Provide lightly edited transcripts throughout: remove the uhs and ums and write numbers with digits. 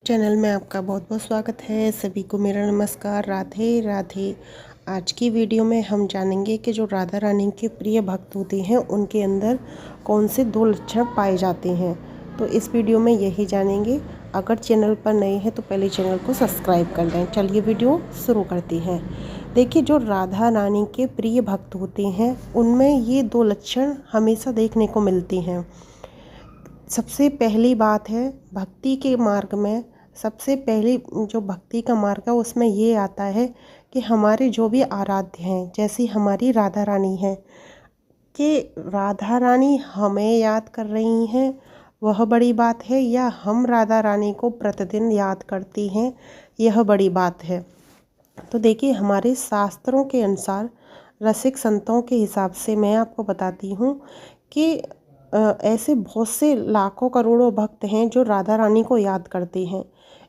Channel में आपका बहुत बहुत स्वागत है। सभी को मेरा नमस्कार। राधे राधे। आज की वीडियो में हम जानेंगे कि जो राधा रानी के प्रिय भक्त होते हैं उनके अंदर कौन से 2 लक्षण पाए जाते हैं। तो इस वीडियो में यही जानेंगे। अगर चैनल पर नए हैं तो पहले चैनल को सब्सक्राइब कर दें। चलिए वीडियो शुरू करते हैं। देखिए, जो राधा रानी के प्रिय भक्त होते हैं उनमें ये 2 लक्षण हमेशा देखने को मिलते हैं। सबसे पहली बात है, भक्ति के मार्ग में सबसे पहली जो भक्ति का मार्ग है उसमें ये आता है कि हमारे जो भी आराध्य हैं, जैसी हमारी राधा रानी है, कि राधा रानी हमें याद कर रही हैं, वह बड़ी बात है, या हम राधा रानी को प्रतिदिन याद करती हैं, यह बड़ी बात है। तो देखिए, हमारे शास्त्रों के अनुसार, रसिक संतों के हिसाब से मैं आपको बताती हूँ कि ऐसे बहुत से लाखों करोड़ों भक्त हैं जो राधा रानी को याद करते हैं,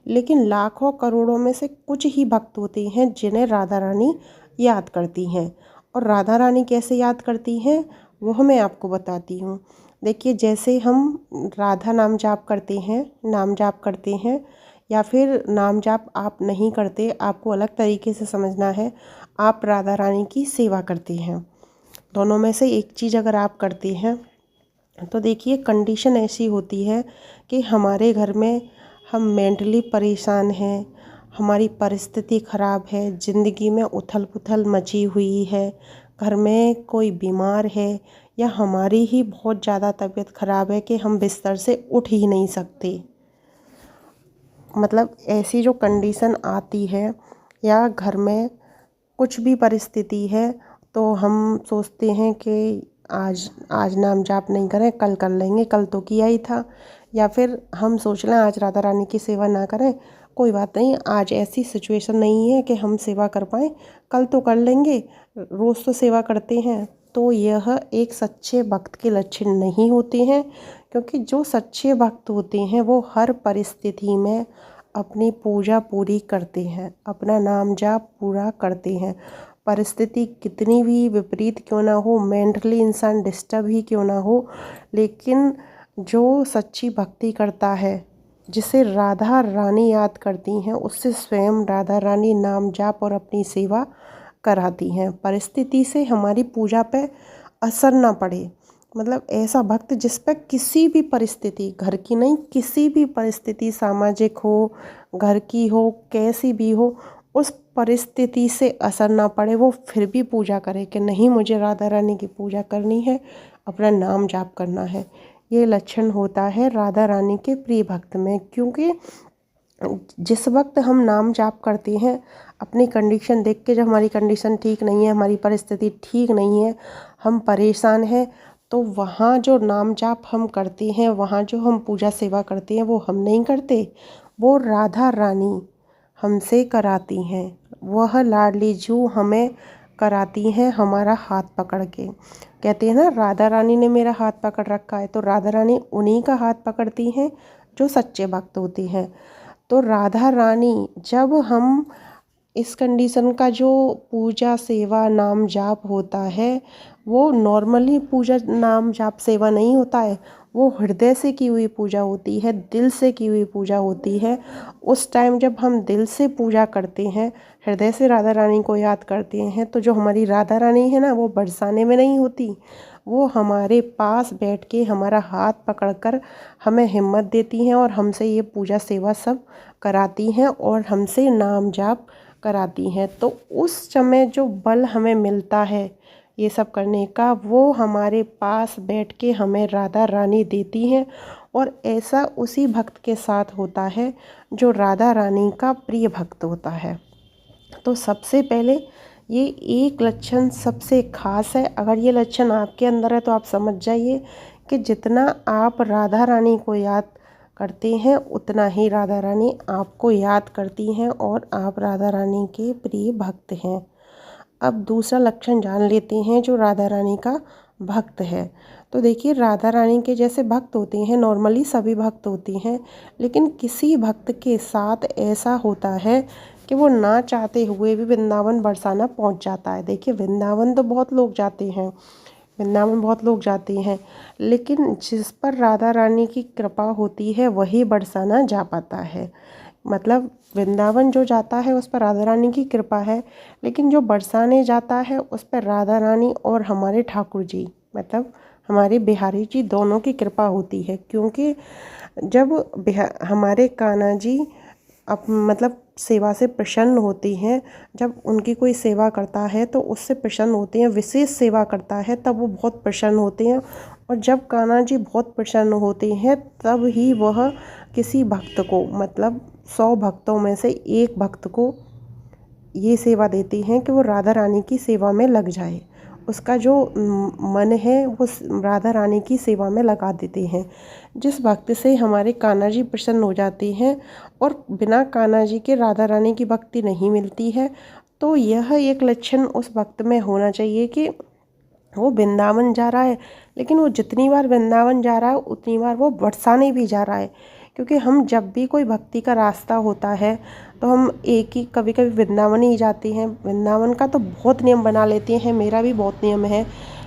लेकिन लाखों करोड़ों में से कुछ ही भक्त होते हैं जिन्हें राधा रानी याद करती हैं। और राधा रानी कैसे याद करती हैं वह मैं आपको बताती हूँ। देखिए, जैसे हम राधा नाम जाप करते हैं या फिर नाम जाप आप नहीं करते, आपको अलग तरीके से समझना है, आप राधा रानी की सेवा करते हैं। दोनों में से एक चीज़ अगर आप करते हैं तो देखिए, कंडीशन ऐसी होती है कि हमारे घर में हम मेंटली परेशान हैं, हमारी परिस्थिति ख़राब है, ज़िंदगी में उथल पुथल मची हुई है, घर में कोई बीमार है, या हमारी ही बहुत ज़्यादा तबीयत ख़राब है कि हम बिस्तर से उठ ही नहीं सकते। मतलब ऐसी जो कंडीशन आती है, या घर में कुछ भी परिस्थिति है, तो हम सोचते हैं कि आज आज नाम जाप नहीं करें, कल कर लेंगे, कल तो किया ही था। या फिर हम सोच लें आज राधा रानी की सेवा ना करें, कोई बात नहीं, आज ऐसी सिचुएशन नहीं है कि हम सेवा कर पाएँ, कल तो कर लेंगे, रोज़ तो सेवा करते हैं। तो यह एक सच्चे भक्त के लक्षण नहीं होते हैं, क्योंकि जो सच्चे भक्त होते हैं वो हर परिस्थिति में अपनी पूजा पूरी करते हैं, अपना नाम जाप पूरा करते हैं। परिस्थिति कितनी भी विपरीत क्यों ना हो, मेंटली इंसान डिस्टर्ब ही क्यों ना हो, लेकिन जो सच्ची भक्ति करता है, जिसे राधा रानी याद करती हैं, उससे स्वयं राधा रानी नाम जाप और अपनी सेवा कराती हैं। परिस्थिति से हमारी पूजा पे असर ना पड़े, मतलब ऐसा भक्त जिस पे किसी भी परिस्थिति, घर की नहीं, किसी भी परिस्थिति, सामाजिक हो, घर की हो, कैसी भी हो, उस परिस्थिति से असर ना पड़े, वो फिर भी पूजा करे कि नहीं, मुझे राधा रानी की पूजा करनी है, अपना नाम जाप करना है। ये लक्षण होता है राधा रानी के प्रिय भक्त में। क्योंकि जिस वक्त हम नाम जाप करते हैं, अपनी कंडीशन देख के, जब हमारी कंडीशन ठीक नहीं है, हमारी परिस्थिति ठीक नहीं है, हम परेशान हैं, तो वहाँ जो नाम जाप हम करते हैं, वहाँ जो हम पूजा सेवा करते हैं, वो हम नहीं करते, वो राधा रानी हमसे कराती हैं। वह लाडली जू हमें कराती हैं, हमारा हाथ पकड़ के। कहते हैं ना, राधा रानी ने मेरा हाथ पकड़ रखा है, तो राधा रानी उन्हीं का हाथ पकड़ती हैं जो सच्चे भक्त होते हैं। तो राधा रानी, जब हम इस कंडीशन का जो पूजा सेवा नाम जाप होता है, वो नॉर्मली पूजा नाम जाप सेवा नहीं होता है, वो हृदय से की हुई पूजा होती है, दिल से की हुई पूजा होती है। उस टाइम जब हम दिल से पूजा करते हैं, हृदय से राधा रानी को याद करते हैं, तो जो हमारी राधा रानी है ना, वो बरसाने में नहीं होती, वो हमारे पास बैठ के हमारा हाथ पकड़कर हमें हिम्मत देती हैं और हमसे ये पूजा सेवा सब कराती हैं और हमसे नाम जाप कराती हैं। तो उस समय जो बल हमें मिलता है ये सब करने का, वो हमारे पास बैठ के हमें राधा रानी देती हैं। और ऐसा उसी भक्त के साथ होता है जो राधा रानी का प्रिय भक्त होता है। तो सबसे पहले ये एक लक्षण सबसे खास है। अगर ये लक्षण आपके अंदर है तो आप समझ जाइए कि जितना आप राधा रानी को याद करते हैं, उतना ही राधा रानी आपको याद करती हैं और आप राधा रानी के प्रिय भक्त हैं। अब दूसरा लक्षण जान लेते हैं जो राधा रानी का भक्त है। तो देखिए, राधा रानी के जैसे भक्त होते हैं, नॉर्मली सभी भक्त होते हैं, लेकिन किसी भक्त के साथ ऐसा होता है कि वो ना चाहते हुए भी वृंदावन बरसाना पहुंच जाता है। देखिए, वृंदावन तो बहुत लोग जाते हैं, वृंदावन बहुत लोग जाते हैं, लेकिन जिस पर राधा रानी की कृपा होती है वही बरसाना जा पाता है। मतलब वृंदावन जो जाता है उस पर राधा रानी की कृपा है, लेकिन जो बरसाने जाता है उस पर राधा रानी और हमारे ठाकुर जी मतलब हमारे बिहारी जी दोनों की कृपा होती है। क्योंकि जब हमारे कान्हा जी मतलब सेवा से प्रसन्न होती हैं, जब उनकी कोई सेवा करता है तो उससे प्रसन्न होते हैं, विशेष सेवा करता है तब वो बहुत प्रसन्न होते हैं। और जब कान्हा जी बहुत प्रसन्न होते हैं तब ही वह किसी भक्त को मतलब 100 भक्तों में से एक भक्त को ये सेवा देती हैं कि वो राधा रानी की सेवा में लग जाए। उसका जो मन है वो राधा रानी की सेवा में लगा देते हैं, जिस भक्त से हमारे कान्हा जी प्रसन्न हो जाते हैं। और बिना कान्हा जी के राधा रानी की भक्ति नहीं मिलती है। तो यह एक लक्षण उस भक्त में होना चाहिए कि वो वृंदावन जा रहा है, लेकिन वो जितनी बार वृंदावन जा रहा है उतनी बार वो बरसाने भी जा रहा है। क्योंकि हम जब भी कोई भक्ति का रास्ता होता है तो हम एक ही कभी कभी वृंदावन ही जाते हैं। वृंदावन का तो बहुत नियम बना लेते हैं, मेरा भी बहुत नियम है,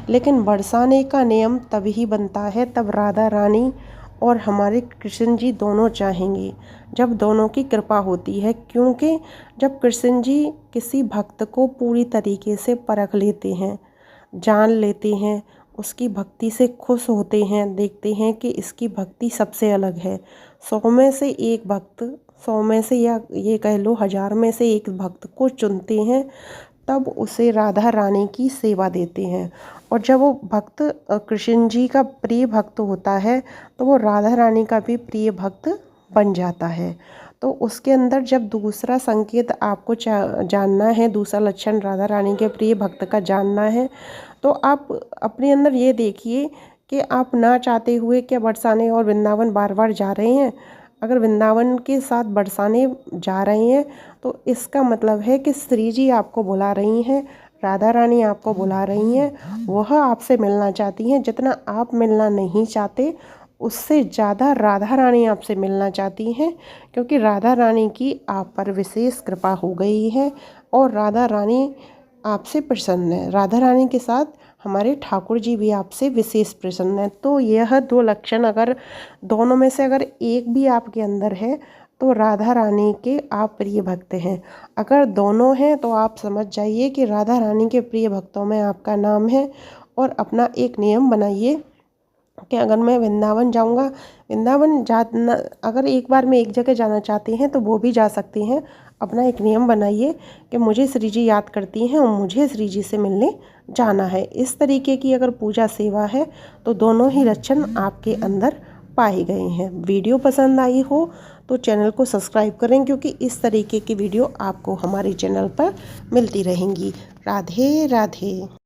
लेकिन बरसाने का नियम तभी बनता है तब राधा रानी और हमारे कृष्ण जी दोनों चाहेंगे, जब दोनों की कृपा होती है। क्योंकि जब कृष्ण जी किसी भक्त को पूरी तरीके से परख लेते हैं, जान लेते हैं, उसकी भक्ति से खुश होते हैं, देखते हैं कि इसकी भक्ति सबसे अलग है, 100 में से एक भक्त, 100 में से या ये कह लो 1000 में से एक भक्त को चुनते हैं, तब उसे राधा रानी की सेवा देते हैं। और जब वो भक्त कृष्ण जी का प्रिय भक्त होता है तो वो राधा रानी का भी प्रिय भक्त बन जाता है। तो उसके अंदर जब दूसरा संकेत आपको जानना है, दूसरा लक्षण राधा रानी के प्रिय भक्त का जानना है, तो आप अपने अंदर ये देखिए कि आप ना चाहते हुए क्या बरसाने और वृंदावन बार बार जा रहे हैं। अगर वृंदावन के साथ बरसाने जा रहे हैं तो इसका मतलब है कि श्री जी आपको बुला रही हैं, राधा रानी आपको बुला रही हैं, वह आपसे मिलना चाहती हैं। जितना आप मिलना नहीं चाहते उससे ज़्यादा राधा रानी आपसे मिलना चाहती हैं, क्योंकि राधा रानी की आप पर विशेष कृपा हो गई है और राधा रानी आपसे प्रसन्न है। राधा रानी के साथ हमारे ठाकुर जी भी आपसे विशेष प्रसन्न है। तो यह 2 लक्षण अगर दोनों में से अगर एक भी आपके अंदर है तो राधा रानी के आप प्रिय भक्त हैं। अगर दोनों हैं तो आप समझ जाइए कि राधा रानी के प्रिय भक्तों में आपका नाम है। और अपना एक नियम बनाइए कि अगर मैं वृंदावन जाऊंगा, वृंदावन जाना अगर एक बार में एक जगह जाना चाहते हैं तो वो भी जा सकते हैं। अपना एक नियम बनाइए कि मुझे श्री जी याद करती हैं और मुझे श्री जी से मिलने जाना है। इस तरीके की अगर पूजा सेवा है तो दोनों ही लक्षण आपके अंदर पाए गए हैं। वीडियो पसंद आई हो तो चैनल को सब्सक्राइब करें, क्योंकि इस तरीके की वीडियो आपको हमारे चैनल पर मिलती रहेंगी। राधे राधे।